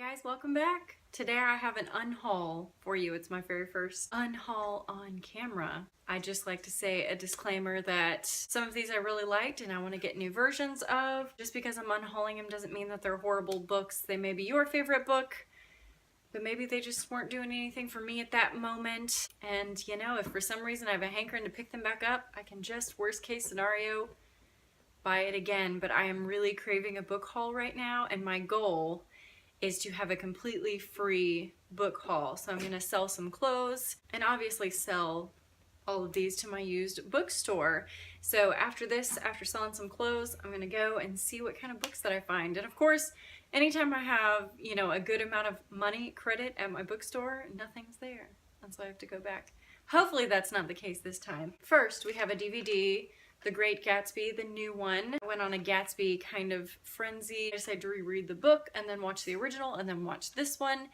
Guys, welcome back. Today I have an unhaul for you. It's my very first unhaul on camera. I just like to say a disclaimer that some of these I really liked and I want to get new versions of. Just because I'm unhauling them doesn't mean that they're horrible books. They may be your favorite book, but maybe they just weren't doing anything for me at that moment. And you know, if for some reason I have a hankering to pick them back up, I can just, worst case scenario, buy it again. But I am really craving a book haul right now, and my goal is to have a completely free book haul. So I'm gonna sell some clothes and obviously sell all of these to my used bookstore. So after this, after selling some clothes, I'm gonna go and see what kind of books that I find. And of course, anytime I have, you know, a good amount of money credit at my bookstore, nothing's there. And so I have to go back. Hopefully that's not the case this time. First, we have a DVD, The Great Gatsby, the new one. I went on a Gatsby kind of frenzy. I decided to reread the book and then watch the original and then watch this one.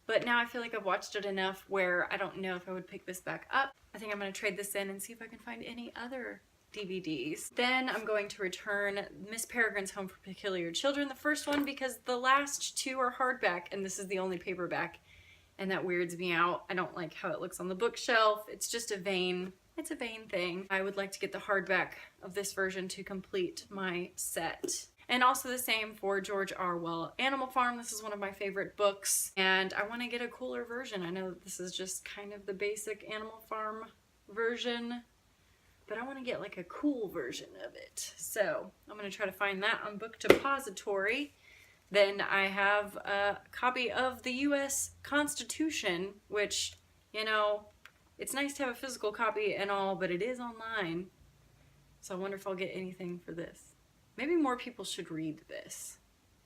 But now I feel like I've watched it enough where I don't know if I would pick this back up. I think I'm gonna trade this in and see if I can find any other DVDs. Then I'm going to return Miss Peregrine's Home for Peculiar Children, the first one, because the last two are hardback and this is the only paperback, and that weirds me out. I don't like how it looks on the bookshelf. It's just a vain thing. I would like to get the hardback of this version to complete my set. And also the same for George R. Animal Farm. This is one of my favorite books, and I want to get a cooler version. I know that this is just kind of the basic Animal Farm version, but I want to get like a cool version of it. So I'm going to try to find that on Book Depository. Then I have a copy of the U.S. Constitution, which, you know, it's nice to have a physical copy and all, but it is online. So I wonder if I'll get anything for this. Maybe more people should read this.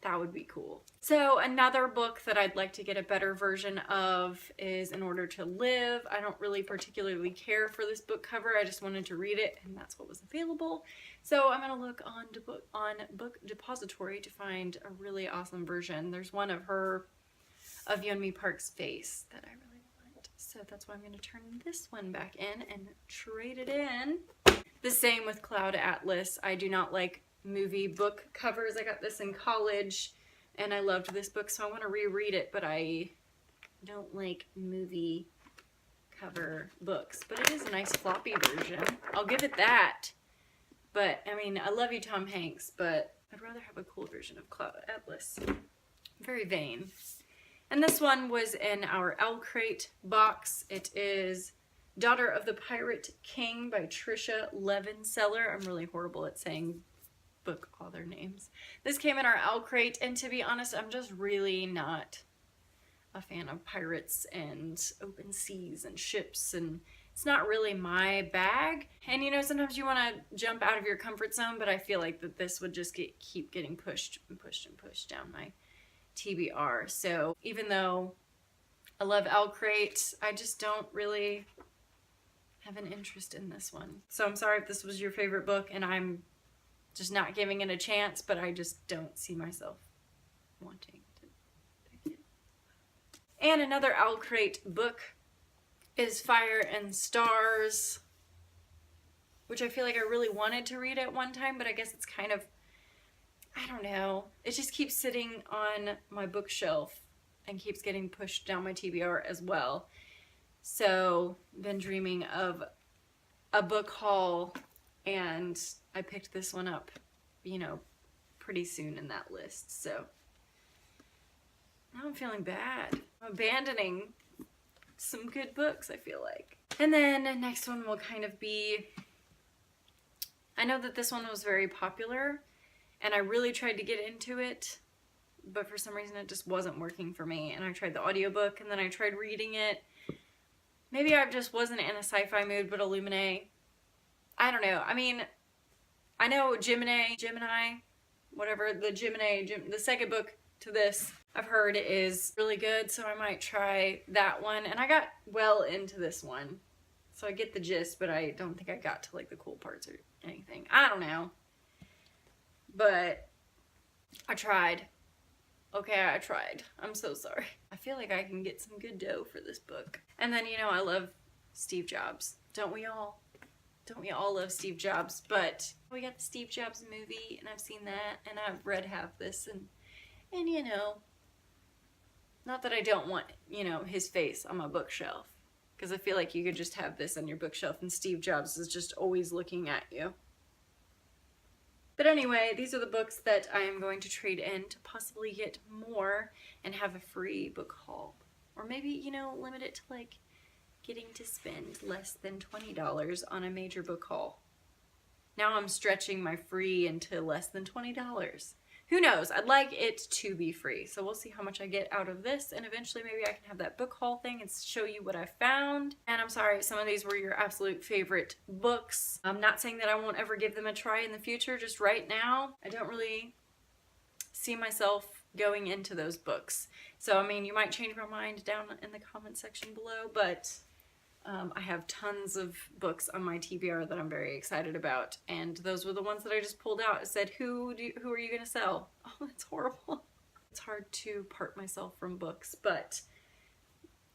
That would be cool. So another book that I'd like to get a better version of is In Order to Live. I don't really particularly care for this book cover. I just wanted to read it, and that's what was available. So I'm gonna look on Book Depository to find a really awesome version. There's one of Yeonmi Park's face that I really want. So that's why I'm gonna turn this one back in and trade it in. The same with Cloud Atlas. I do not like movie book covers. I got this in college and I loved this book, so I want to reread it, but I don't like movie cover books. But it is a nice floppy version. I'll give it that. But I mean, I love you, Tom Hanks, but I'd rather have a cool version of Cloud Atlas. Very vain. And this one was in our L Crate box. It is Daughter of the Pirate King by Trisha Levenseller. I'm really horrible at saying book author names. This came in our L Crate, and to be honest, I'm just really not a fan of pirates and open seas and ships, and it's not really my bag. And you know, sometimes you want to jump out of your comfort zone, but I feel like that this would just keep getting pushed and pushed and pushed down my TBR. So even though I love L Crate, I just don't really have an interest in this one. So I'm sorry if this was your favorite book and I'm just not giving it a chance, but I just don't see myself wanting to pick it. And another L Crate book is Fire and Stars, which I feel like I really wanted to read at one time, but I guess it's kind of, I don't know, it just keeps sitting on my bookshelf and keeps getting pushed down my TBR as well. So been dreaming of a book haul, and I picked this one up, you know, pretty soon in that list. So now I'm feeling bad. I'm abandoning some good books, I feel like. And then next one will kind of be, I know that this one was very popular and I really tried to get into it, but for some reason it just wasn't working for me. And I tried the audiobook and then I tried reading it. Maybe I just wasn't in a sci-fi mood, but Illuminae, I don't know. I mean, I know Gemini, whatever, the second book to this, I've heard is really good, so I might try that one. And I got well into this one, so I get the gist, but I don't think I got to like the cool parts or anything. I don't know. But I tried. Okay, I tried. I'm so sorry. I feel like I can get some good dough for this book. And then, you know, I love Steve Jobs. Don't we all? Don't we all love Steve Jobs? But we got the Steve Jobs movie, and I've seen that, and I've read half this, and you know, Not that I don't want, you know, his face on my bookshelf, because I feel like you could just have this on your bookshelf and Steve Jobs is just always looking at you. But anyway, these are the books that I am going to trade in to possibly get more and have a free book haul. Or maybe, you know, limit it to like getting to spend less than $20 on a major book haul. Now I'm stretching my free into less than $20. Who knows? I'd like it to be free. So we'll see how much I get out of this, and eventually maybe I can have that book haul thing and show you what I found. And I'm sorry, some of these were your absolute favorite books. I'm not saying that I won't ever give them a try in the future. Just right now, I don't really see myself going into those books. So, I mean, you might change my mind down in the comment section below, but I have tons of books on my TBR that I'm very excited about, and those were the ones that I just pulled out. It said, who are you gonna sell? Oh, that's horrible. It's hard to part myself from books, but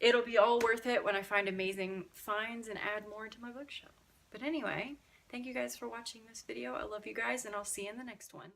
it'll be all worth it when I find amazing finds and add more to my bookshelf. But anyway, thank you guys for watching this video. I love you guys, and I'll see you in the next one.